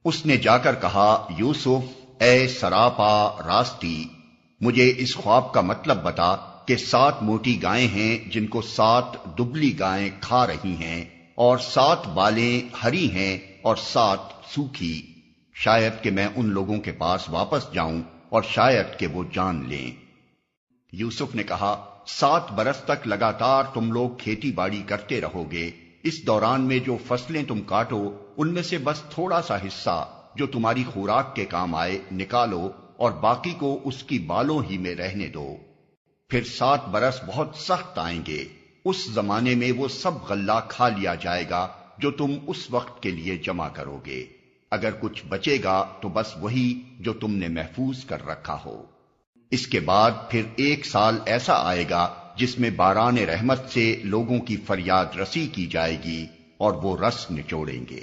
उसने जाकर कहा, यूसुफ, ए सरापा रास्ती, मुझे इस ख्वाब का मतलब बता कि 7 मोटी गायें हैं जिनको 7 दुबली गायें खा रही हैं, और 7 बालें हरी हैं और 7 सूखी। शायद कि मैं उन लोगों के पास वापस जाऊं और शायद कि वो जान लें। यूसुफ ने कहा, 7 बरस तक लगातार तुम लोग खेती बाड़ी करते रहोगे। इस दौरान में जो फसलें तुम काटो उनमें से बस थोड़ा सा हिस्सा जो तुम्हारी खुराक के काम आए निकालो और बाकी को उसकी बालों ही में रहने दो। फिर 7 बरस बहुत सख्त आएंगे। उस जमाने में वो सब गल्ला खा लिया जाएगा जो तुम उस वक्त के लिए जमा करोगे। अगर कुछ बचेगा तो बस वही जो तुमने महफूज कर रखा हो। इसके बाद फिर 1 साल ऐसा आएगा जिसमें बारान रहमत से लोगों की फरियाद रसी की जाएगी और वो रस निचोड़ेंगे।